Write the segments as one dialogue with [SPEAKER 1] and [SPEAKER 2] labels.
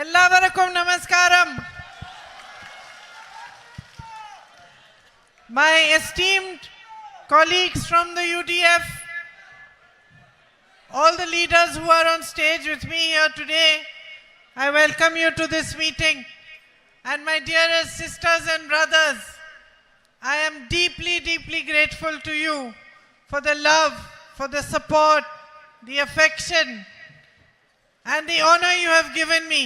[SPEAKER 1] എല്ലാവർക്കും നമസ്കാരം. My esteemed colleagues from the UDF, all the leaders who are on stage with me here today, I welcome you to this meeting. And my dearest sisters and brothers, I am deeply, deeply grateful to you for the love, for the support, the affection, and the honor you have given me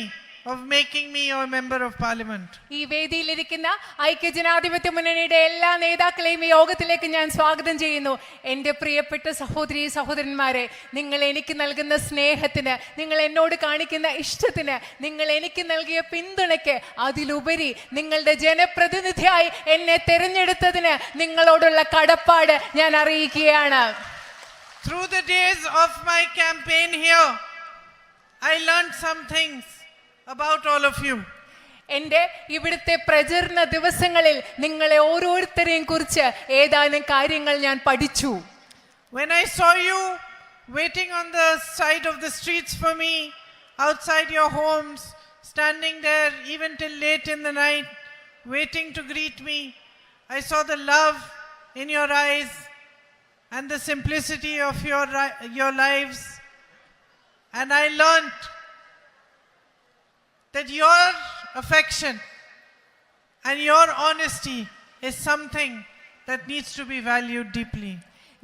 [SPEAKER 1] of making me your member of parliament.
[SPEAKER 2] ഈ വേദിയിലിരിക്കുന്ന ഐക്യജനാധിപത്യ മുന്നണിയുടെ എല്ലാ നേതാക്കളെയും ഈ യോഗത്തിലേക്ക് ഞാൻ സ്വാഗതം ചെയ്യുന്നു. എൻ്റെ പ്രിയപ്പെട്ട സഹോദരീ സഹോദരന്മാരെ, നിങ്ങൾ എനിക്ക് നൽകുന്ന സ്നേഹത്തിന്, നിങ്ങൾ എന്നോട് കാണിക്കുന്ന ഇഷ്ടത്തിന്, നിങ്ങൾ എനിക്ക് നൽകിയ പിന്തുണയ്ക്ക്, അതിലുപരി നിങ്ങളുടെ ജനപ്രതിനിധിയായി എന്നെ തെരഞ്ഞെടുത്തതിന് നിങ്ങളോടുള്ള കടപ്പാട് ഞാൻ അറിയിക്കുകയാണ്.
[SPEAKER 1] Through the days of my campaign here, I learned some things about all of you.
[SPEAKER 2] എൻ്റെ ഇവിടുത്തെ പ്രചരണ ദിവസങ്ങളിൽ നിങ്ങളെ ഓരോരുത്തരെയും കുറിച്ച് ഏതാനും കാര്യങ്ങൾ ഞാൻ പഠിച്ചു.
[SPEAKER 1] When I saw you waiting on the side of the streets for me, outside your homes, standing there even till late in the night, waiting to greet me, I saw the love in your eyes and the simplicity of your lives. And I learned that your affection and your honesty is something that needs to be valued deeply.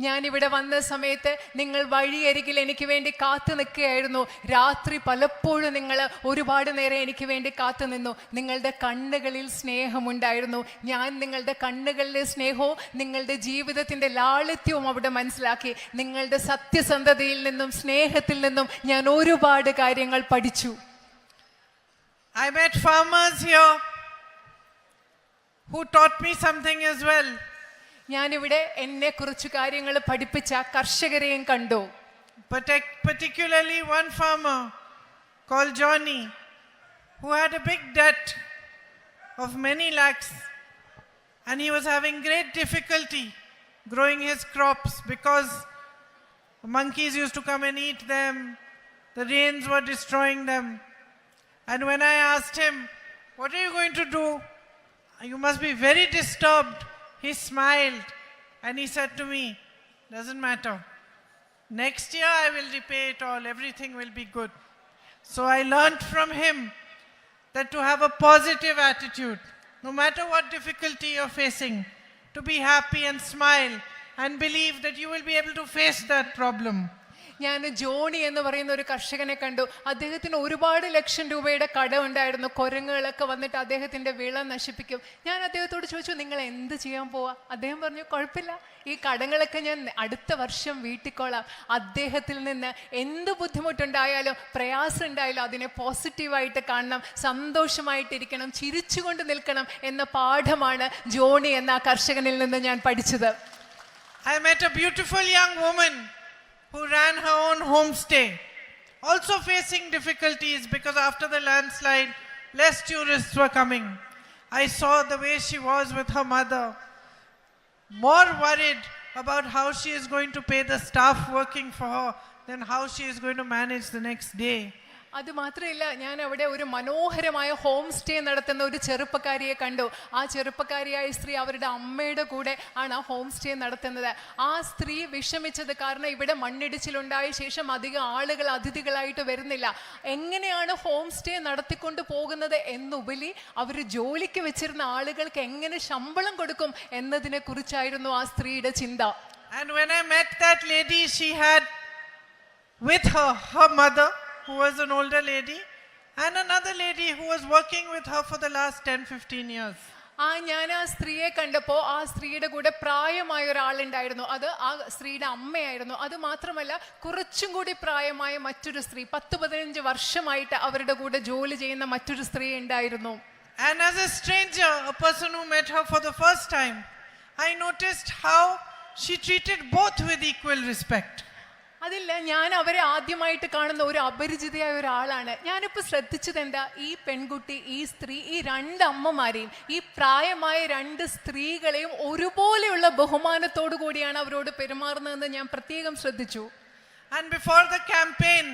[SPEAKER 2] ഞാനിവിടെ വന്ന സമയത്ത് നിങ്ങൾ വഴിയരികിൽ എനിക്ക് വേണ്ടി കാത്തു നിൽക്കുകയായിരുന്നു. രാത്രി പലപ്പോഴും നിങ്ങൾ ഒരുപാട് നേരം എനിക്ക് വേണ്ടി കാത്തു നിന്നു. നിങ്ങളുടെ കണ്ണുകളിൽ സ്നേഹമുണ്ടായിരുന്നു. ഞാൻ നിങ്ങളുടെ കണ്ണുകളിലെ സ്നേഹവും നിങ്ങളുടെ ജീവിതത്തിൻ്റെ ലാളിത്യവും അവിടെ മനസ്സിലാക്കി. നിങ്ങളുടെ സത്യസന്ധതയിൽ നിന്നും സ്നേഹത്തിൽ നിന്നും ഞാൻ ഒരുപാട് കാര്യങ്ങൾ പഠിച്ചു.
[SPEAKER 1] I met farmers here who taught me something as well.
[SPEAKER 2] ഞാനിവിടെ എന്നെ കുറച്ച് കാര്യങ്ങൾ പഠിപ്പിച്ച കർഷകരെയും കണ്ടു.
[SPEAKER 1] Particularly one farmer called Johnny, who had a big debt of many lakhs, and he was having great difficulty growing his crops because monkeys used to come and eat them, the rains were destroying them. And when I asked him, what are you going to do? You must be very disturbed. He smiled and he said to me, doesn't matter. Next year I will repay it all. Everything will be good. So I learned from him that to have a positive attitude, no matter what difficulty you're facing, to be happy and smile and believe that you will be able to face that problem.
[SPEAKER 2] ഞാൻ Johnny എന്ന് പറയുന്ന ഒരു കർഷകനെ കണ്ടു. അദ്ദേഹത്തിന് ഒരുപാട് ലക്ഷം രൂപയുടെ കടമുണ്ടായിരുന്നു. കുരങ്ങുകളൊക്കെ വന്നിട്ട് അദ്ദേഹത്തിൻ്റെ വിള നശിപ്പിക്കും. ഞാൻ അദ്ദേഹത്തോട് ചോദിച്ചു, നിങ്ങൾ എന്ത് ചെയ്യാൻ പോവാ? അദ്ദേഹം പറഞ്ഞു, കുഴപ്പമില്ല, ഈ കടങ്ങളൊക്കെ ഞാൻ അടുത്ത വർഷം വീട്ടിക്കോളാം. അദ്ദേഹത്തിൽ നിന്ന് എന്ത് ബുദ്ധിമുട്ടുണ്ടായാലും പ്രയാസം ഉണ്ടായാലും അതിനെ പോസിറ്റീവായിട്ട് കാണണം, സന്തോഷമായിട്ടിരിക്കണം, ചിരിച്ചുകൊണ്ട് നിൽക്കണം എന്ന പാഠമാണ് ജോണി എന്ന ആ കർഷകനിൽ നിന്ന് ഞാൻ പഠിച്ചത്.
[SPEAKER 1] I met a beautiful young woman who ran her own homestay, also facing difficulties because after the landslide, less tourists were coming. I saw the way she was with her mother, more worried about how she is going to pay the staff working for her than how she is going to manage the next day.
[SPEAKER 2] അത് മാത്രമല്ല, ഞാൻ അവിടെ ഒരു മനോഹരമായ home stay നടത്തുന്ന ഒരു ചെറുപ്പക്കാരിയെ കണ്ടു. ആ ചെറുപ്പക്കാരിയായ സ്ത്രീ അവരുടെ അമ്മയുടെ കൂടെ ആണ് ആ ഹോം സ്റ്റേ നടത്തുന്നത്. ആ സ്ത്രീ വിഷമിച്ചത് കാരണം ഇവിടെ മണ്ണിടിച്ചിലുണ്ടായ ശേഷം അധികം ആളുകൾ അതിഥികളായിട്ട് വരുന്നില്ല. എങ്ങനെയാണ് ഹോം സ്റ്റേ നടത്തിക്കൊണ്ട് പോകുന്നത് എന്നുപരി അവർ ജോലിക്ക് വെച്ചിരുന്ന ആളുകൾക്ക് എങ്ങനെ ശമ്പളം കൊടുക്കും എന്നതിനെ കുറിച്ചായിരുന്നു ആ സ്ത്രീയുടെ ചിന്ത.
[SPEAKER 1] And when I met that lady, she had with her her mother, who was an older lady, and another lady who was working with her for the last 10-15 years.
[SPEAKER 2] ഞാൻ ആ സ്ത്രീയെ കണ്ടപ്പോൾ ആ സ്ത്രീയുടെ കൂടെ പ്രായമായ ഒരാളുണ്ടായിരുന്നു. അത് ആ സ്ത്രീയുടെ അമ്മയായിരുന്നു. അത് മാത്രമല്ല, കുറച്ചും കൂടി പ്രായമായ മറ്റൊരു സ്ത്രീ, 10-15 വർഷമായിട്ട് അവരുടെ കൂടെ ജോലി ചെയ്യുന്ന മറ്റൊരു സ്ത്രീ ഉണ്ടായിരുന്നു.
[SPEAKER 1] And as a stranger, a person who met her for the first time, I noticed how she treated both with equal respect.
[SPEAKER 2] അതില്ല, ഞാൻ അവരെ ആദ്യമായിട്ട് കാണുന്ന ഒരു അപരിചിതയായ ഒരാളാണ്. ഞാനിപ്പോൾ ശ്രദ്ധിച്ചത് എന്താ, ഈ പെൺകുട്ടി, ഈ സ്ത്രീ, ഈ രണ്ട് അമ്മമാരെയും, ഈ പ്രായമായ രണ്ട് സ്ത്രീകളെയും ഒരുപോലെയുള്ള ബഹുമാനത്തോടു കൂടിയാണ് അവരോട് പെരുമാറുന്നതെന്ന് ഞാൻ പ്രത്യേകം ശ്രദ്ധിച്ചു.
[SPEAKER 1] And before the campaign,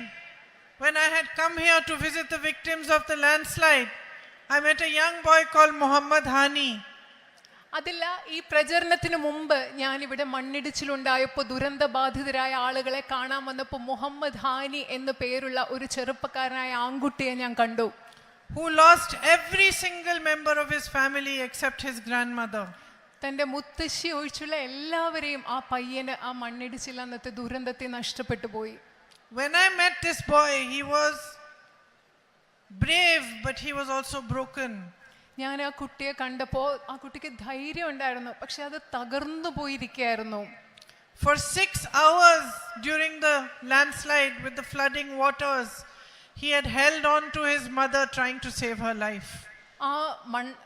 [SPEAKER 1] when I had come here to visit the victims of the landslide, I met a young boy called Muhammad Hani.
[SPEAKER 2] അതില്ല, ഈ പ്രചരണത്തിന് മുമ്പ് ഞാൻ ഇവിടെ മണ്ണിടിച്ചിലുണ്ടായപ്പോൾ ദുരന്തബാധിതരായ ആളുകളെ കാണാൻ വന്നപ്പോൾ മുഹമ്മദ് ഹാനി എന്ന് പേരുള്ള ഒരു ചെറുപ്പക്കാരനായ ആൺകുട്ടിയെ ഞാൻ കണ്ടു.
[SPEAKER 1] Who lost every single member of his family except his grandmother.
[SPEAKER 2] തൻ്റെ മുത്തശ്ശി ഒഴിച്ചുള്ള എല്ലാവരെയും ആ പയ്യന് ആ മണ്ണിടിച്ചിൽ അന്നത്തെ ദുരന്തത്തെ നഷ്ടപ്പെട്ടു പോയി.
[SPEAKER 1] When I met this boy, he was brave, but he was also broken.
[SPEAKER 2] ഞാൻ ആ കുട്ടിയെ കണ്ടപ്പോൾ ആ കുട്ടിക്ക് ധൈര്യം ഉണ്ടായിരുന്നു, പക്ഷെ അത് തകർന്നു പോയിരിക്കുകയായിരുന്നു.
[SPEAKER 1] For 6 hours during the landslide with the flooding waters, he had held on to his mother trying to save her life.
[SPEAKER 2] ആ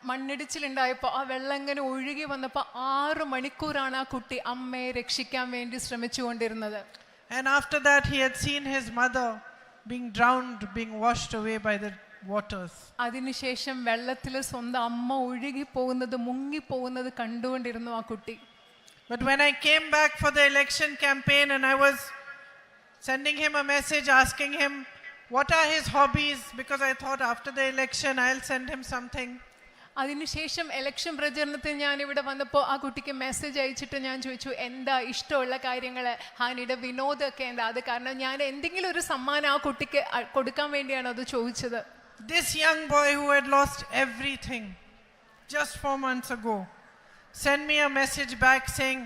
[SPEAKER 2] മണ്ണിടിച്ചിലുണ്ടായപ്പോൾ ആ വെള്ളം ഇങ്ങനെ ഒഴുകി വന്നപ്പോൾ 6 മണിക്കൂറാണ് ആ കുട്ടി അമ്മയെ രക്ഷിക്കാൻ വേണ്ടി ശ്രമിച്ചുകൊണ്ടിരുന്നത്.
[SPEAKER 1] And after that he had seen his mother being drowned, being washed away by the waters.
[SPEAKER 2] അതിനുശേഷം വെള്ളത്തിൽ സ്വന്തം അമ്മ ഒഴുകി പോകുന്നത്, മുങ്ങി പോകുന്നത് കണ്ടുകൊണ്ടിരുന്നു ആ കുട്ടി.
[SPEAKER 1] But when I came back for the election campaign and I was sending him a message asking him what are his hobbies, because I thought after the election I'll send him something.
[SPEAKER 2] അതിനുശേഷം election പ്രചരണത്തിന് ഞാൻ ഇവിടെ വന്നപ്പോൾ ആ കുട്ടിക്ക് message അയച്ചിട്ട് ഞാൻ ചോദിച്ചു എന്താ ഇഷ്ടമുള്ള കാര്യങ്ങൾ, ഹാനിയുടെ വിനോദമൊക്കെ എന്താ. അത് കാരണം ഞാൻ എന്തെങ്കിലും ഒരു സമ്മാനം ആ കുട്ടിക്ക് കൊടുക്കാൻ വേണ്ടിയാണ് അത് ചോദിച്ചത്.
[SPEAKER 1] This young boy who had lost everything just 4 months ago sent me a message back saying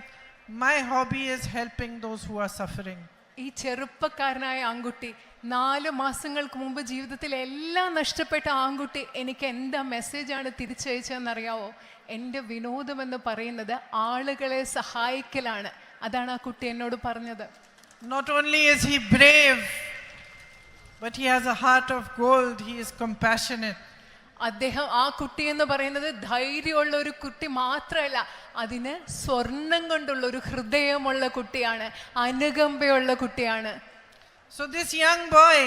[SPEAKER 1] my hobby is helping those who are suffering.
[SPEAKER 2] ഈ ചെറുപ്പക്കാരനായ ആൺകുട്ടി 4 മാസങ്ങൾക്ക് മുമ്പ് ജീവിതത്തിൽ എല്ലാം നഷ്ടപ്പെട്ട ആൺകുട്ടി എനിക്ക് എന്താ മെസ്സേജാണ് തിരിച്ചയച്ചതെന്നറിയാവോ? എൻ്റെ വിനോദമെന്ന് പറയുന്നത് ആളുകളെ സഹായിക്കലാണ്. അതാണ് ആ കുട്ടി എന്നോട് പറഞ്ഞത്.
[SPEAKER 1] Not only is he brave, but he has a heart of gold. He is compassionate.
[SPEAKER 2] അദ്ദേഹം, ആ കുട്ടി എന്ന് പറയുന്നത് ധൈര്യമുള്ള ഒരു കുട്ടി മാത്രമല്ല, അതിന് സ്വർണം കൊണ്ടുള്ള ഒരു ഹൃദയമുള്ള കുട്ടിയാണ്, അനുകമ്പയുള്ള കുട്ടിയാണ്.
[SPEAKER 1] So this young boy,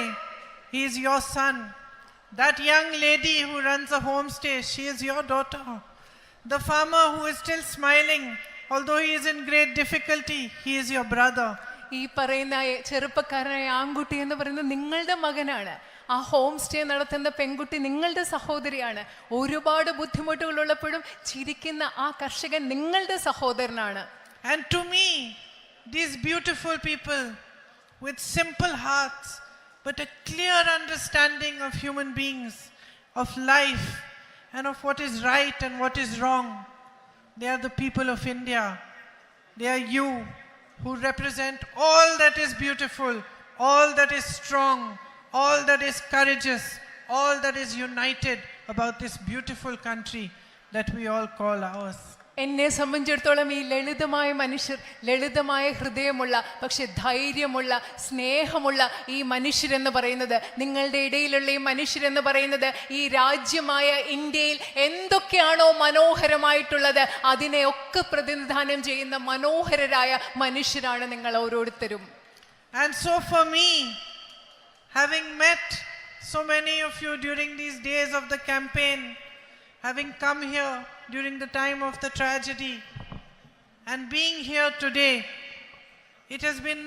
[SPEAKER 1] he is your son. That young lady who runs a homestay, she is your daughter. The farmer who is still smiling, although he is in great difficulty, he is your brother.
[SPEAKER 2] ഈ പറയുന്ന ചെറുപ്പക്കാരനായ ആൺകുട്ടി എന്ന് പറയുന്നത് നിങ്ങളുടെ മകനാണ്. ആ home stay നടത്തുന്ന പെൺകുട്ടി നിങ്ങളുടെ സഹോദരിയാണ്. ഒരുപാട് ബുദ്ധിമുട്ടുകളുള്ളപ്പോഴും ചിരിക്കുന്ന ആ കർഷകൻ നിങ്ങളുടെ സഹോദരനാണ്.
[SPEAKER 1] And to me, these beautiful people with simple hearts but a clear understanding of human beings, of life, and of what is right and what is wrong, they are the people of India. They are you who represent all that is beautiful, all that is strong, all that is courageous, all that is united about this beautiful country that we all call ours.
[SPEAKER 2] എന്നെ സംബന്ധിച്ചിടത്തോളം ഈ ലളിതമായ മനുഷ്യർ, ലളിതമായ ഹൃദയമുള്ള പക്ഷെ ധൈര്യമുള്ള സ്നേഹമുള്ള ഈ മനുഷ്യരെന്ന് പറയുന്നത്, നിങ്ങളുടെ ഇടയിലുള്ള ഈ മനുഷ്യരെന്ന് പറയുന്നത് ഈ രാജ്യമായ ഇന്ത്യയിൽ എന്തൊക്കെയാണോ മനോഹരമായിട്ടുള്ളത് അതിനെയൊക്കെ പ്രതിനിധാനം ചെയ്യുന്ന മനോഹരരായ മനുഷ്യരാണ് നിങ്ങൾ ഓരോരുത്തരും.
[SPEAKER 1] And so for me, having met so many of you during these days of the campaign, having come here during the time of the tragedy, and being here today, it has been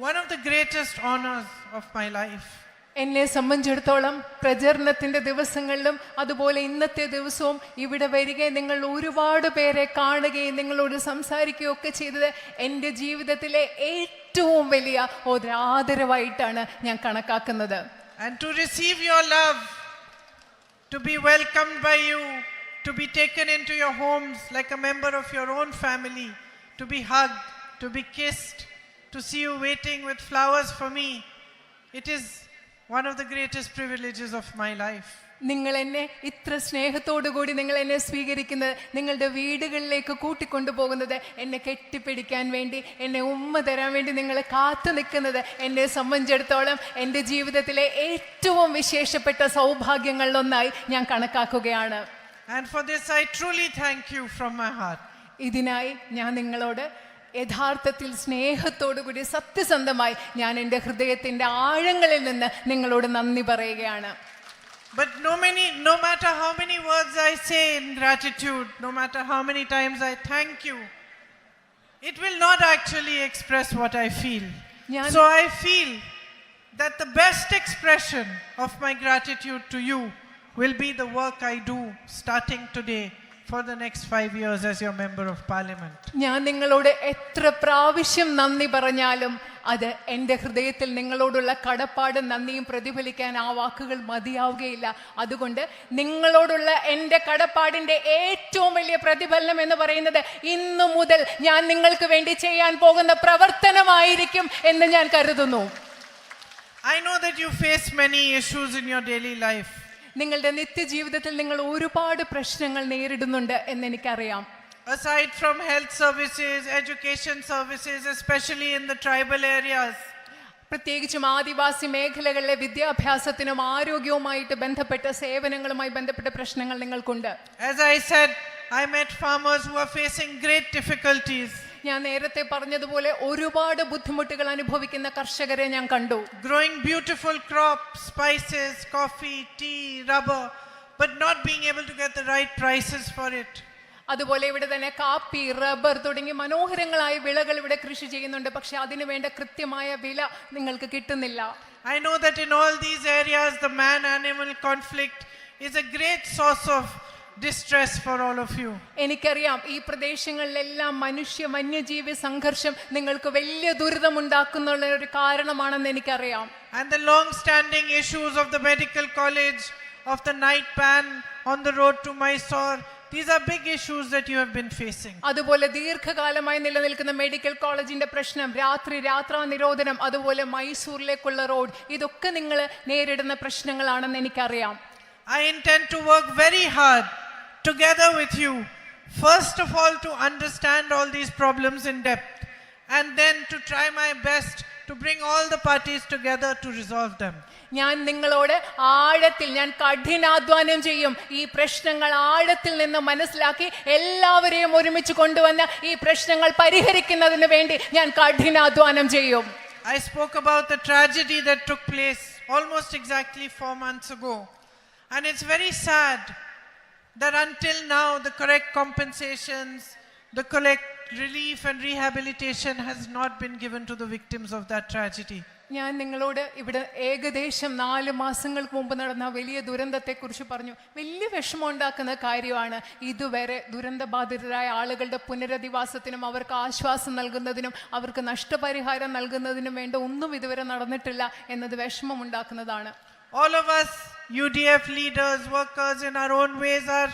[SPEAKER 1] one of the greatest honors of my life.
[SPEAKER 2] എന്നെ സംബന്ധിച്ചിടത്തോളം പ്രചരണത്തിൻ്റെ ദിവസങ്ങളിലും അതുപോലെ ഇന്നത്തെ ദിവസവും ഇവിടെ വരികയും നിങ്ങൾ ഒരുപാട് പേരെ കാണുകയും നിങ്ങളോട് സംസാരിക്കുകയും ഒക്കെ ചെയ്തത് എൻ്റെ ജീവിതത്തിലെ ഏറ്റവും വലിയ ഒരു ആദരവായിട്ടാണ് ഞാൻ കണക്കാക്കുന്നത്.
[SPEAKER 1] And to receive your love, to be welcomed by you, to be taken into your homes like a member of your own family, to be hugged, to be kissed, to see you waiting with flowers for me, it is one of the greatest privileges of my life.
[SPEAKER 2] നിങ്ങൾ എന്നെ ഇത്ര സ്നേഹത്തോടു കൂടി നിങ്ങൾ എന്നെ സ്വീകരിക്കുന്നത്, നിങ്ങളുടെ വീടുകളിലേക്ക് കൂട്ടിക്കൊണ്ടുപോകുന്നത്, എന്നെ കെട്ടിപ്പിടിക്കാൻ വേണ്ടി, എന്നെ ഉമ്മ തരാൻ വേണ്ടി നിങ്ങൾ കാത്തു നിൽക്കുന്നത് എന്നെ സംബന്ധിച്ചിടത്തോളം എൻ്റെ ജീവിതത്തിലെ ഏറ്റവും വിശേഷപ്പെട്ട സൗഭാഗ്യങ്ങളിലൊന്നായി ഞാൻ കണക്കാക്കുകയാണ്.
[SPEAKER 1] And for this I truly thank you from my heart.
[SPEAKER 2] ഇതിനായി ഞാൻ നിങ്ങളോട് യഥാർത്ഥത്തിൽ സ്നേഹത്തോടു കൂടി സത്യസന്ധമായി ഞാൻ എൻ്റെ ഹൃദയത്തിൻ്റെ ആഴങ്ങളിൽ നിന്ന് നിങ്ങളോട് നന്ദി പറയുകയാണ്.
[SPEAKER 1] But no matter how many words I say in gratitude, no matter how many times I thank you, it will not actually express what I feel. So I feel that the best expression of my gratitude to you will be the work I do starting today for the next 5 years as your member of parliament.
[SPEAKER 2] ഞാൻ നിങ്ങളോട് എത്ര പ്രാവശ്യം നന്ദി പറഞ്ഞാലും അത് എൻ്റെ ഹൃദയത്തിൽ നിങ്ങളോടുള്ള കടപ്പാടും നന്ദിയും പ്രതിഫലിക്കാൻ ആ വാക്കുകൾ മതിയാവുകയില്ല. അതുകൊണ്ട് നിങ്ങളോടുള്ള എൻ്റെ കടപ്പാടിൻ്റെ ഏറ്റവും വലിയ പ്രതിഫലനം എന്ന് പറയുന്നത് ഇന്നു മുതൽ ഞാൻ നിങ്ങൾക്ക് വേണ്ടി ചെയ്യാൻ പോകുന്ന പ്രവർത്തനമായിരിക്കും എന്ന് ഞാൻ കരുതുന്നു.
[SPEAKER 1] I know that you face many issues in your daily life.
[SPEAKER 2] നിങ്ങളുടെ നിത്യജീവിതത്തിൽ നിങ്ങൾ ഒരുപാട് പ്രശ്നങ്ങൾ നേരിടുന്നുണ്ട് എന്ന് എനിക്കറിയാം.
[SPEAKER 1] Aside from health services, education services, especially in the tribal areas,
[SPEAKER 2] പ്രത്യേകിച്ചും ആദിവാസി മേഖലകളിലെ വിദ്യാഭ്യാസത്തിനും ആരോഗ്യവുമായിട്ട് ബന്ധപ്പെട്ട സേവനങ്ങളുമായി ബന്ധപ്പെട്ട പ്രശ്നങ്ങൾ നിങ്ങൾക്കുണ്ട്.
[SPEAKER 1] as I said, I met farmers who are facing great difficulties.
[SPEAKER 2] ഞാൻ നേരത്തെ പറഞ്ഞതുപോലെ ഒരുപാട് ബുദ്ധിമുട്ടുകൾ അനുഭവിക്കുന്ന കർഷകരെ ഞാൻ കണ്ടു.
[SPEAKER 1] Growing beautiful crops, spices, coffee, tea, rubber, but not being able to get the right prices for it.
[SPEAKER 2] അതുപോലെ ഇവിടെ തന്നെ കാപ്പി, റബ്ബർ തുടങ്ങി മനോഹരങ്ങളായ വിളകൾ ഇവിടെ കൃഷി ചെയ്യുന്നുണ്ട്. പക്ഷെ അതിനു വേണ്ട കൃത്യമായ വില നിങ്ങൾക്ക് കിട്ടുന്നില്ല.
[SPEAKER 1] I know that in all these areas the man-animal conflict is a great source of distress for all of you.
[SPEAKER 2] എനിക്കറിയാം ഈ പ്രദേശങ്ങളിലെല്ലാം വന്യജീവി സംഘർഷം നിങ്ങൾക്ക് വലിയ ദുരിതമുണ്ടാക്കുന്ന ഒരു കാരണമാണെന്ന് എനിക്കറിയാം.
[SPEAKER 1] And the long-standing issues of the medical college, of the night ban on the road to Mysore, these are big issues that you have been facing.
[SPEAKER 2] അതുപോലെ ദീർഘകാലമായി നിലനിൽക്കുന്ന മെഡിക്കൽ കോളേജിന്റെ പ്രശ്നം, രാത്രാ നിരോധനം, അതുപോലെ മൈസൂരിലേക്കുള്ള റോഡ്, ഇതൊക്കെ നിങ്ങൾ നേരിടുന്ന പ്രശ്നങ്ങളാണെന്ന് എനിക്കറിയാം.
[SPEAKER 1] I intend to work very hard together with you, first of all to understand all these problems in depth, and then to try my best to bring all the parties together to resolve them.
[SPEAKER 2] ഞാൻ നിങ്ങളോട് ആഴത്തിൽ ഞാൻ കഠിനാധ്വാനം ചെയ്യും. ഈ പ്രശ്നങ്ങൾ ആഴത്തിൽ നിന്ന് മനസ്സിലാക്കി എല്ലാവരെയും ഒരുമിച്ച് കൊണ്ടുവന്ന് ഈ പ്രശ്നങ്ങൾ പരിഹരിക്കുന്നതിന് വേണ്ടി ഞാൻ കഠിനാധ്വാനം ചെയ്യും.
[SPEAKER 1] I spoke about the tragedy that took place almost exactly 4 months ago, and it's very sad that until now the correct compensations, the correct relief and rehabilitation has not been given to the victims of that tragedy.
[SPEAKER 2] ഞാൻ നിങ്ങളോട് ഇവിടെ ഏകദേശം 4 മാസങ്ങൾക്ക് മുമ്പ് നടന്ന വലിയ ദുരന്തത്തെക്കുറിച്ച് പറഞ്ഞു. വലിയ വിഷമമുണ്ടാക്കുന്ന കാര്യമാണ്. ഇതുവരെ ദുരന്തബാധിതരായ ആളുകളുടെ പുനരധിവാസത്തിനും അവർക്ക് ആശ്വാസം നൽകുന്നതിനും അവർക്ക് നഷ്ടപരിഹാരം നൽകുന്നതിനും വേണ്ട ഒന്നും ഇതുവരെ നടന്നിട്ടില്ല എന്നത് വിഷമമുണ്ടാക്കുന്നതാണ്.
[SPEAKER 1] All of us UDF leaders, workers in our own ways are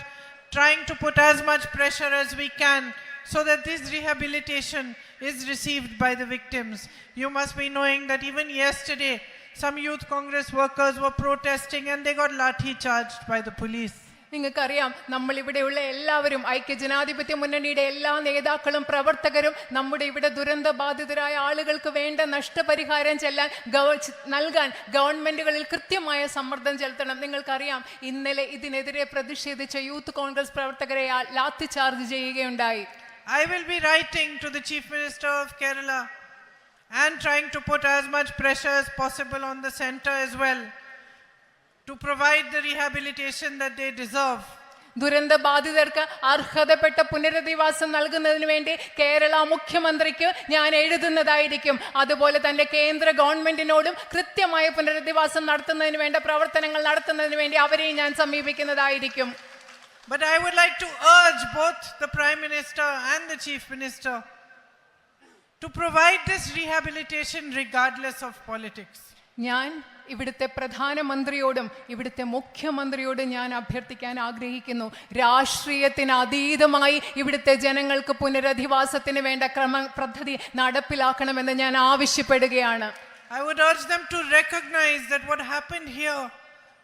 [SPEAKER 1] trying to put as much pressure as we can so that this rehabilitation is received by the victims. You must be knowing that even yesterday some Youth Congress workers were protesting and they got lathi charged by the police.
[SPEAKER 2] നിങ്ങൾക്കറിയാം, നമ്മൾ ഇവിടെയുള്ള എല്ലാവരും, ഐക്യജനാധിപത്യ മുന്നണിയുടെ എല്ലാ നേതാക്കളും പ്രവർത്തകരും നമ്മുടെ ഇവിടെ ദുരന്തബാധിതരായ ആളുകൾക്ക് വേണ്ട നഷ്ടപരിഹാരം നൽകാൻ ഗവൺമെന്റുകളിൽ കൃത്യമായ സമ്മർദ്ദം ചെലുത്തണം. നിങ്ങൾക്കറിയാം, ഇന്നലെ ഇതിനെതിരെ പ്രതിഷേധിച്ച യൂത്ത് കോൺഗ്രസ് പ്രവർത്തകരെ ലാത്തി ചാർജ് ചെയ്യുകയുണ്ടായി.
[SPEAKER 1] I will be writing to the Chief Minister of Kerala and trying to put as much pressure as possible on the centre as well to provide the rehabilitation that they deserve.
[SPEAKER 2] ദുരന്തബാധിതർക്ക് അർഹതപ്പെട്ട പുനരധിവാസം നൽകുന്നതിന് വേണ്ടി കേരള മുഖ്യമന്ത്രിക്ക് ഞാൻ എഴുതുന്നതായിരിക്കും. അതുപോലെ തന്നെ കേന്ദ്ര ഗവൺമെന്റിനോടും കൃത്യമായ പുനരധിവാസം നടത്തുന്നതിന് വേണ്ട പ്രവർത്തനങ്ങൾ നടത്തുന്നതിന് വേണ്ടി അവരെയും ഞാൻ സമീപിക്കുന്നതായിരിക്കും.
[SPEAKER 1] But I would like to urge both the Prime Minister and the Chief Minister to provide this rehabilitation regardless of politics.
[SPEAKER 2] ഞാൻ ഇവിടുത്തെ പ്രധാനമന്ത്രിയോടും ഇവിടുത്തെ മുഖ്യമന്ത്രിയോടും ഞാൻ അഭ്യർത്ഥിക്കാൻ ആഗ്രഹിക്കുന്നു, രാഷ്ട്രീയത്തിന് അതീതമായി ഇവിടുത്തെ ജനങ്ങൾക്ക് പുനരധിവാസത്തിന് വേണ്ട പദ്ധതി നടപ്പിലാക്കണമെന്ന് ഞാൻ ആവശ്യപ്പെടുകയാണ്.
[SPEAKER 1] I would urge them to recognize that what happened here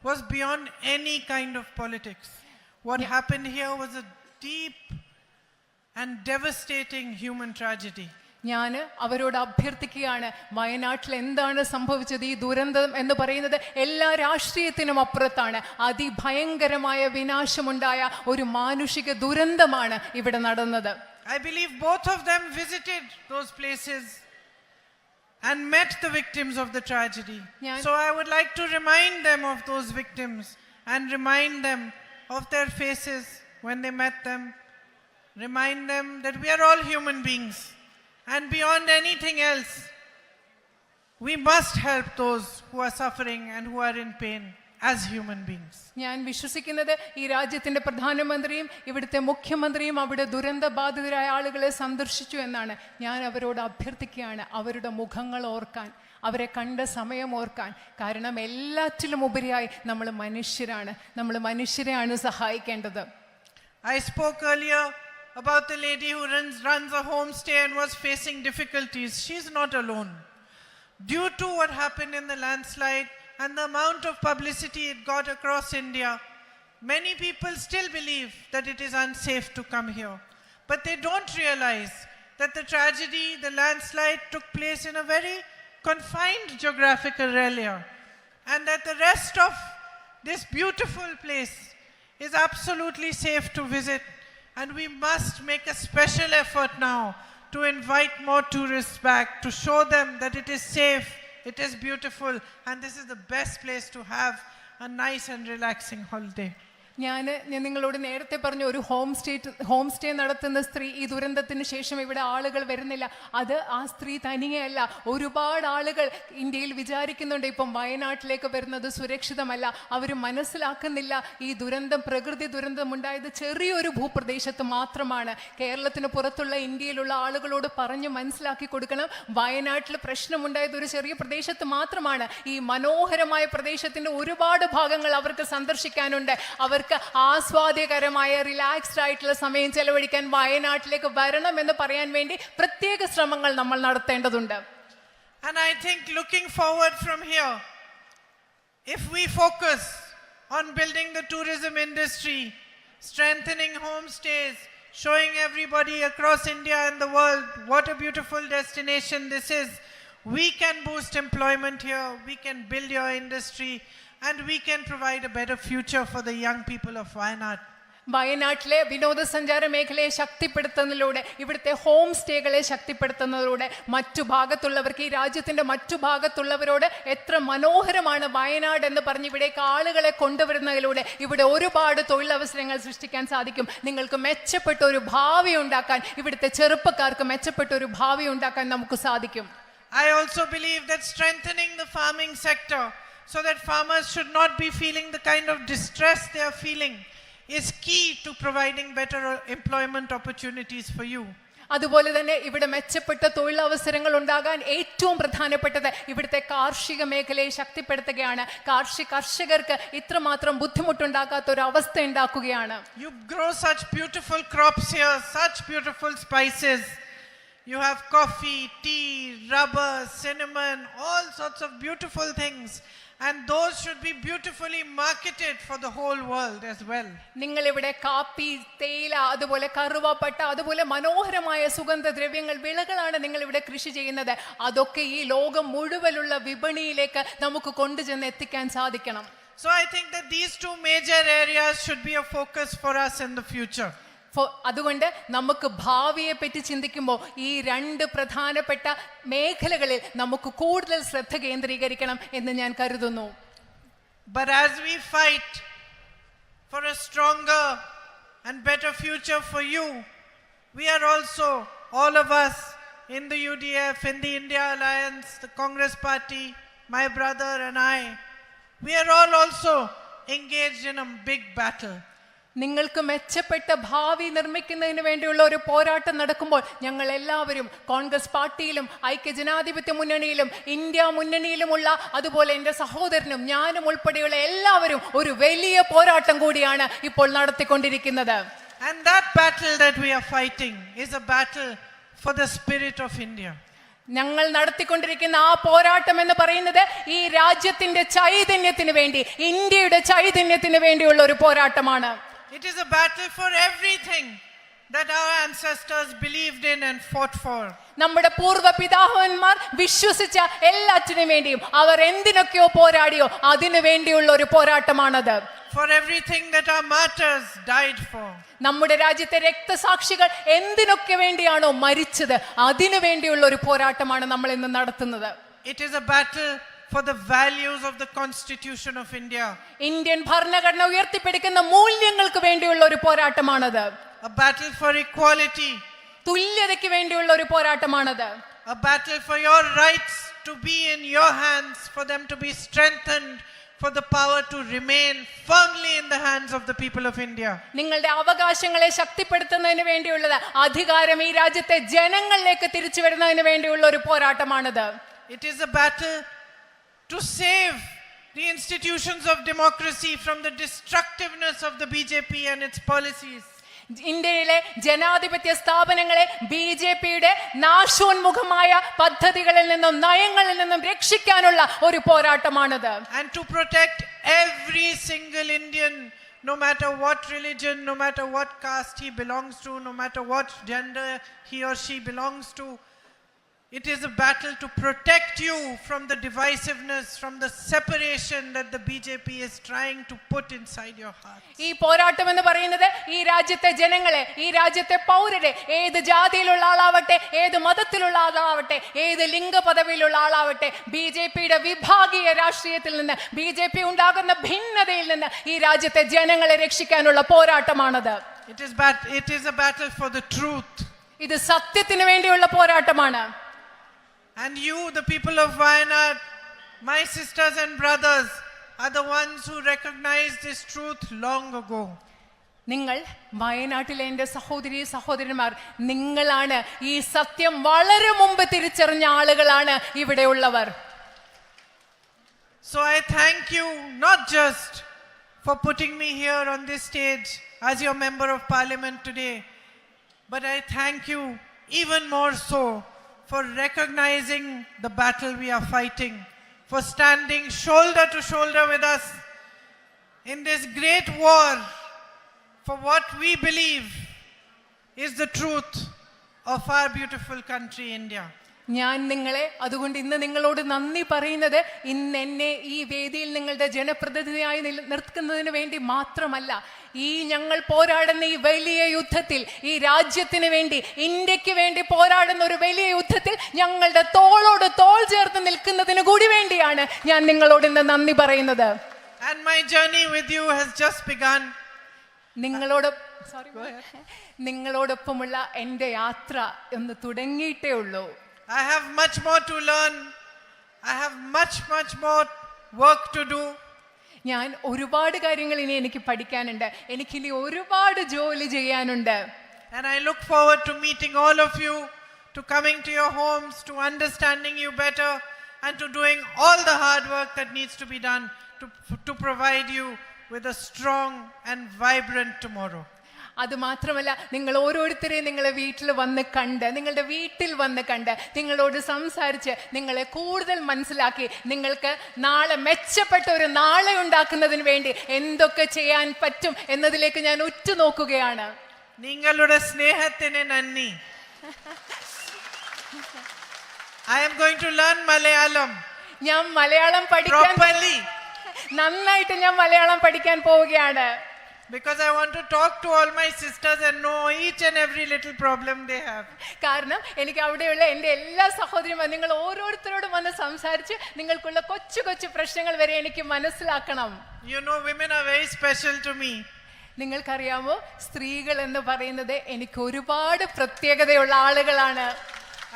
[SPEAKER 1] was beyond any kind of politics. What happened here was a deep and devastating human tragedy.
[SPEAKER 2] ഞാൻ അവരോട് അഭ്യർത്ഥിക്കുകയാണ്, വയനാട്ടിൽ എന്താണ് സംഭവിച്ചത്? ഈ ദുരന്തം എന്ന് പറയുന്നത് എല്ലാ രാഷ്ട്രീയത്തിനും അപ്പുറത്താണ്. അതിഭയങ്കരമായ വിനാശമുണ്ടായ ഒരു മാനുഷിക ദുരന്തമാണ് ഇവിടെ നടന്നത്.
[SPEAKER 1] I believe both of them visited those places and met the victims of the tragedy. So I would like to remind them of those victims and remind them of their faces when they met them. Remind them that we are all human beings. And beyond anything else, We must help those who are suffering and who are in pain as human beings.
[SPEAKER 2] ഞാൻ വിശ്വസിക്കുന്നത് ഈ രാജ്യത്തിന്റെ പ്രധാനമന്ത്രിയും ഇവിടുത്തെ മുഖ്യമന്ത്രിയും അവിടെ ദുരന്തബാധിതരായ ആളുകളെ സന്ദർശിച്ചു എന്നാണ്. ഞാൻ അവരോട് അഭ്യർത്ഥിക്കുകയാണ് അവരുടെ മുഖങ്ങൾ ഓർക്കാൻ, അവരെ കണ്ട സമയം ഓർക്കാൻ. കാരണം എല്ലാറ്റിലും ഉപരിയായി നമ്മൾ മനുഷ്യരാണ്, നമ്മൾ മനുഷ്യരെയാണ് സഹായിക്കേണ്ടത്.
[SPEAKER 1] I spoke earlier about the lady who runs a homestay and was facing difficulties. She's not alone. Due to what happened in the landslide and the amount of publicity it got across India, many people still believe that it is unsafe to come here. But they don't realize that the tragedy, the landslide, took place in a very confined geographical area, and that the rest of this beautiful place is absolutely safe to visit. And we must make a special effort now to invite more tourists back, to show them that it is safe, it is beautiful, and this is the best place to have a nice and relaxing holiday.
[SPEAKER 2] ഞാൻ നിങ്ങളോട് നേരത്തെ പറഞ്ഞ ഒരു home stay നടത്തുന്ന സ്ത്രീ ഈ ദുരന്തത്തിന് ശേഷം ഇവിടെ ആളുകൾ വരുന്നില്ല. അത് ആ സ്ത്രീ തനിയെയല്ല, ഒരുപാട് ആളുകൾ ഇന്ത്യയിൽ വിചാരിക്കുന്നുണ്ട് ഇപ്പം വയനാട്ടിലേക്ക് വരുന്നത് സുരക്ഷിതമല്ല. അവർ മനസ്സിലാക്കുന്നില്ല ഈ ദുരന്തം, പ്രകൃതി ദുരന്തം ഉണ്ടായത് ചെറിയൊരു ഭൂപ്രദേശത്ത് മാത്രമാണ്. കേരളത്തിന് പുറത്തുള്ള ഇന്ത്യയിലുള്ള ആളുകളോട് പറഞ്ഞ് മനസ്സിലാക്കി കൊടുക്കണം, വയനാട്ടിൽ പ്രശ്നമുണ്ടായത് ഒരു ചെറിയ പ്രദേശത്ത് മാത്രമാണ്. ഈ മനോഹരമായ പ്രദേശത്തിന്റെ ഒരുപാട് ഭാഗങ്ങൾ അവർക്ക് സന്ദർശിക്കാനുണ്ട്. അവർക്ക് ആസ്വാദ്യകരമായ റിലാക്സ്ഡ് ആയിട്ടുള്ള സമയം ചെലവഴിക്കാൻ വയനാട്ടിലേക്ക് വരണം എന്ന് പറയാൻ വേണ്ടി പ്രത്യേക ശ്രമങ്ങൾ നമ്മൾ നടത്തേണ്ടതുണ്ട്.
[SPEAKER 1] And I think looking forward from here, if we focus on building the tourism industry, strengthening homestays, showing everybody across India and the world what a beautiful destination this is, we can boost employment here, we can build your industry, and we can provide a better future for the young people of Wayanad.
[SPEAKER 2] വയനാട്ടിലെ വിനോദസഞ്ചാര മേഖലയെ ശക്തിപ്പെടുത്തുന്നതിലൂടെ, ഇവിടുത്തെ home സ്റ്റേകളെ ശക്തിപ്പെടുത്തുന്നതിലൂടെ മറ്റു ഭാഗത്തുള്ളവർക്ക്, ഈ രാജ്യത്തിന്റെ മറ്റു ഭാഗത്തുള്ളവരോട് എത്ര മനോഹരമാണ് വയനാട് എന്ന് പറഞ്ഞ് ഇവിടേക്ക് ആളുകളെ കൊണ്ടുവരുന്നതിലൂടെ ഇവിടെ ഒരുപാട് തൊഴിലവസരങ്ങൾ സൃഷ്ടിക്കാൻ സാധിക്കും. നിങ്ങൾക്ക് മെച്ചപ്പെട്ട ഒരു ഭാവി ഉണ്ടാക്കാൻ, ഇവിടുത്തെ ചെറുപ്പക്കാർക്ക് മെച്ചപ്പെട്ട ഒരു ഭാവി ഉണ്ടാക്കാൻ നമുക്ക് സാധിക്കും.
[SPEAKER 1] I also believe that strengthening the farming sector so that farmers should not be feeling the kind of distress they are feeling is key to providing better employment opportunities for you.
[SPEAKER 2] അതുപോലെ തന്നെ ഇവിടെ മെച്ചപ്പെട്ട തൊഴിലവസരങ്ങൾ ഉണ്ടാകാൻ ഏറ്റവും പ്രധാനപ്പെട്ടത് ഇവിടുത്തെ കാർഷിക മേഖലയെ ശക്തിപ്പെടുത്തുകയാണ്. കർഷകർക്ക് ഇത്രമാത്രം ബുദ്ധിമുട്ടുണ്ടാക്കാത്ത ഒരു അവസ്ഥ ഉണ്ടാക്കുകയാണ്.
[SPEAKER 1] You grow such beautiful crops here, such beautiful spices. You have coffee, tea, rubber, cinnamon, all sorts of beautiful things. And those should be beautifully marketed for the whole world as well.
[SPEAKER 2] നിങ്ങൾ ഇവിടെ കാപ്പി, തേയില, അതുപോലെ കറുവാപ്പട്ട, അതുപോലെ മനോഹരമായ സുഗന്ധദ്രവ്യങ്ങൾ, വിളകളാണ് നിങ്ങൾ ഇവിടെ കൃഷി ചെയ്യുന്നത്. അതൊക്കെ ഈ ലോകം മുഴുവനുള്ള വിപണിയിലേക്ക് നമുക്ക് കൊണ്ടുചെന്ന് എത്തിക്കാൻ സാധിക്കണം.
[SPEAKER 1] So I think that these two major areas should be a focus for us in the future.
[SPEAKER 2] അതുകൊണ്ട് നമുക്ക് ഭാവിയെ പറ്റി ചിന്തിക്കുമ്പോൾ ഈ രണ്ട് പ്രധാനപ്പെട്ട മേഖലകളിൽ നമുക്ക് കൂടുതൽ ശ്രദ്ധ കേന്ദ്രീകരിക്കണം എന്ന് ഞാൻ കരുതുന്നു.
[SPEAKER 1] But as we fight for a stronger and better future for you, we are also, all of us in the UDF, in the India Alliance, the Congress Party, my brother and I, we are all also engaged in a big battle.
[SPEAKER 2] നിങ്ങൾക്ക് മെച്ചപ്പെട്ട ഭാവി നിർമ്മിക്കുന്നതിന് വേണ്ടിയുള്ള ഒരു പോരാട്ടം നടക്കുമ്പോൾ ഞങ്ങൾ എല്ലാവരും കോൺഗ്രസ് പാർട്ടിയിലും ഐക്യജനാധിപത്യ മുന്നണിയിലും ഇന്ത്യ മുന്നണിയിലുമുള്ള, അതുപോലെ എൻ്റെ സഹോദരനും ഞാനും ഉൾപ്പെടെയുള്ള എല്ലാവരും ഒരു വലിയ പോരാട്ടം കൂടിയാണ് ഇപ്പോൾ നടത്തിക്കൊണ്ടിരിക്കുന്നത്.
[SPEAKER 1] And that battle that we are fighting is a battle for the spirit of India.
[SPEAKER 2] ഞങ്ങൾ നടത്തിക്കൊണ്ടിരിക്കുന്ന ആ പോരാട്ടം എന്ന് പറയുന്നത് ഈ രാജ്യത്തിന്റെ ചൈതന്യത്തിന് വേണ്ടി, ഇന്ത്യയുടെ ചൈതന്യത്തിന് വേണ്ടിയുള്ള ഒരു പോരാട്ടമാണ്.
[SPEAKER 1] It is a battle for everything that our ancestors believed in and fought for.
[SPEAKER 2] നമ്മുടെ പൂർവ്വ പിതാമഹന്മാർ വിശ്വസിച്ച എല്ലാറ്റിനും വേണ്ടിയും അവർ എന്തിനൊക്കെയോ പോരാടിയോ അതിനു വേണ്ടിയുള്ള ഒരു പോരാട്ടമാണത്.
[SPEAKER 1] For everything that our martyrs died for.
[SPEAKER 2] നമ്മുടെ രാജ്യത്തെ രക്തസാക്ഷികൾ എന്തിനൊക്കെ വേണ്ടിയാണോ മരിച്ചത് അതിനു വേണ്ടിയുള്ള ഒരു പോരാട്ടമാണ് നമ്മൾ ഇന്ന് നടത്തുന്നത്.
[SPEAKER 1] It is a battle for the values of the Constitution of India.
[SPEAKER 2] Indian ഭരണഘടന ഉയർത്തിപ്പിടിക്കുന്ന മൂല്യങ്ങൾക്ക് വേണ്ടിയുള്ള ഒരു പോരാട്ടമാണത്.
[SPEAKER 1] A battle for equality.
[SPEAKER 2] തുല്യതയ്ക്ക് വേണ്ടിയുള്ള ഒരു പോരാട്ടമാണത്.
[SPEAKER 1] A battle for your rights to be in your hands, for them to be strengthened, for the power to remain firmly in the hands of the people of India.
[SPEAKER 2] നിങ്ങളുടെ അവകാശങ്ങളെ ശക്തിപ്പെടുത്തുന്നതിന് വേണ്ടിയുള്ളത് അധികാരം ഈ രാജ്യത്തെ ജനങ്ങളിലേക്ക് തിരിച്ചു വരുന്നതിന് വേണ്ടിയുള്ള ഒരു പോരാട്ടമാണിത്.
[SPEAKER 1] It is a battle to save the institutions of democracy from the destructiveness of the BJP and its policies.
[SPEAKER 2] ഇന്ത്യയിലെ ജനാധിപത്യ സ്ഥാപനങ്ങളെ BJPയുടെ നാശോന്മുഖമായ പദ്ധതികളിൽ നിന്നും നയങ്ങളിൽ നിന്നും രക്ഷിക്കാനുള്ള ഒരു പോരാട്ടമാണിത്.
[SPEAKER 1] And to protect every single Indian, no matter what religion, no matter what caste he belongs to, no matter what gender he or she belongs to. It is a battle to protect you from the divisiveness, from the separation that the BJP is trying to put inside your heart.
[SPEAKER 2] ഈ പോരാട്ടം എന്ന് പറയുന്നത് ഈ രാജ്യത്തെ ജനങ്ങളെ, ഈ രാജ്യത്തെ പൗരരെ, ഏത് ജാതിയിലുള്ള ആളാവട്ടെ, ഏത് മതത്തിലുള്ള ആളാവട്ടെ, ഏത് ലിംഗ പദവിയിലുള്ള ആളാവട്ടെ, BJPയുടെ വിഭാഗീയ രാഷ്ട്രീയത്തിൽ നിന്ന്, BJP ഉണ്ടാകുന്ന ഭിന്നതയിൽ നിന്ന് ഈ രാജ്യത്തെ ജനങ്ങളെ രക്ഷിക്കാനുള്ള പോരാട്ടമാണത്.
[SPEAKER 1] It is a battle for the truth.
[SPEAKER 2] ഇത് സത്യത്തിന് വേണ്ടിയുള്ള പോരാട്ടമാണ്.
[SPEAKER 1] And you, the people of Wayanad, my sisters and brothers, are the ones who recognized this truth long ago.
[SPEAKER 2] നിങ്ങൾ വയനാട്ടിലെ എൻ്റെ സഹോദരി സഹോദരന്മാർ, നിങ്ങളാണ് ഈ സത്യം വളരെ മുമ്പ് തിരിച്ചറിഞ്ഞ ആളുകളാണ് ഇവിടെയുള്ളവർ.
[SPEAKER 1] So I thank you not just for putting me here on this stage as your member of parliament today, but I thank you even more so for recognizing the battle we are fighting, for standing shoulder to shoulder with us in this great war for what we believe is the truth of our beautiful country, India.
[SPEAKER 2] ഞാൻ നിങ്ങളെ അതുകൊണ്ട് ഇന്ന് നിങ്ങളോട് നന്ദി പറയുന്നത്, ഇന്ന് എന്നെ ഈ വേദിയിൽ നിങ്ങളുടെ ജനപ്രതിനിധിയായി നിർത്തുന്നതിന് വേണ്ടി മാത്രമല്ല, ഈ ഞങ്ങൾ പോരാടുന്ന ഈ വലിയ യുദ്ധത്തിൽ, ഈ രാജ്യത്തിന് വേണ്ടി, ഇന്ത്യക്ക് വേണ്ടി പോരാടുന്ന ഒരു വലിയ യുദ്ധത്തിൽ ഞങ്ങളുടെ തോളോട് തോൾ ചേർത്ത് നിൽക്കുന്നതിന് കൂടി വേണ്ടിയാണ് ഞാൻ നിങ്ങളോട് ഇന്ന് നന്ദി പറയുന്നത്.
[SPEAKER 1] And my journey with you has just begun.
[SPEAKER 2] നിങ്ങളോടൊപ്പമുള്ള എൻ്റെ യാത്ര ഒന്ന് തുടങ്ങിയിട്ടേ ഉള്ളൂ.
[SPEAKER 1] I have much more to learn. I have much more work to do.
[SPEAKER 2] ഞാൻ ഒരുപാട് കാര്യങ്ങൾ ഇനി എനിക്ക് പഠിക്കാനുണ്ട്, എനിക്കിനി ഒരുപാട് ജോലി ചെയ്യാനുണ്ട്.
[SPEAKER 1] And I look forward to meeting all of you, to coming to your homes, to understanding you better, and to doing all the hard work that needs to be done to provide you with a strong and vibrant tomorrow.
[SPEAKER 2] അത് മാത്രമല്ല, നിങ്ങൾ ഓരോരുത്തരെയും നിങ്ങളെ വീട്ടിൽ വന്ന് കണ്ട്, നിങ്ങളുടെ വീട്ടിൽ വന്ന് കണ്ട്, നിങ്ങളോട് സംസാരിച്ച്, നിങ്ങളെ കൂടുതൽ മനസ്സിലാക്കി, നിങ്ങൾക്ക് നാളെ മെച്ചപ്പെട്ട ഒരു നാളെ ഉണ്ടാക്കുന്നതിന് വേണ്ടി എന്തൊക്കെ ചെയ്യാൻ പറ്റും എന്നതിലേക്ക് ഞാൻ ഉറ്റുനോക്കുകയാണ്.
[SPEAKER 1] നിങ്ങളുടെ സ്നേഹത്തിന് നന്ദി. I am going to learn Malayalam.
[SPEAKER 2] ഞാൻ മലയാളം പഠിക്കാൻ
[SPEAKER 1] properly.
[SPEAKER 2] നന്നായിട്ട് ഞാൻ മലയാളം പഠിക്കാൻ പോവുകയാണ്.
[SPEAKER 1] Because I want to talk to all my sisters and know each and every little problem they have.
[SPEAKER 2] കാരണം എനിക്ക് അവിടെയുള്ള എൻ്റെ എല്ലാ സഹോദരിമാരും, നിങ്ങൾ ഓരോരുത്തരോടും വന്ന് സംസാരിച്ച് നിങ്ങൾക്കുള്ള കൊച്ചു കൊച്ചു പ്രശ്നങ്ങൾ വരെ എനിക്ക് മനസ്സിലാക്കണം.
[SPEAKER 1] You know, women are very special to me.
[SPEAKER 2] നിങ്ങൾക്കറിയാമോ, സ്ത്രീകൾ എന്ന് പറയുന്നത് എനിക്ക് ഒരുപാട് പ്രത്യേകതയുള്ള ആളുകളാണ്.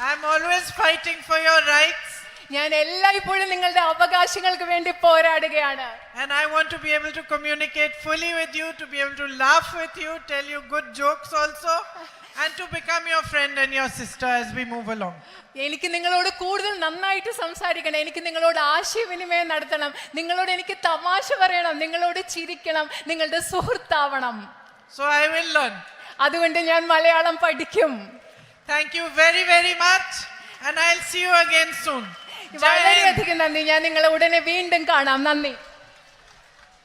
[SPEAKER 1] I am always fighting for your rights.
[SPEAKER 2] ഞാൻ എല്ലായ്പ്പോഴും നിങ്ങളുടെ അവകാശങ്ങൾക്ക് വേണ്ടി പോരാടുകയാണ്.
[SPEAKER 1] And I want to be able to communicate fully with you, to be able to laugh with you, tell you good jokes also, and to become your friend and your sister as we move along.
[SPEAKER 2] എനിക്ക് നിങ്ങളോട് കൂടുതൽ നന്നായിട്ട് സംസാരിക്കണം, എനിക്ക് നിങ്ങളോട് ആശയവിനിമയം നടത്തണം, നിങ്ങളോട് എനിക്ക് തമാശ പറയണം, നിങ്ങളോട് ചിരിക്കണം, നിങ്ങളുടെ സുഹൃത്താവണം.
[SPEAKER 1] So I will learn.
[SPEAKER 2] അതുകൊണ്ട് ഞാൻ മലയാളം പഠിക്കും.
[SPEAKER 1] Thank you very much, and I'll see you again soon.
[SPEAKER 2] വളരെയധികം നന്ദി. ഞാൻ നിങ്ങളെ ഉടനെ വീണ്ടും കാണാം. നന്ദി.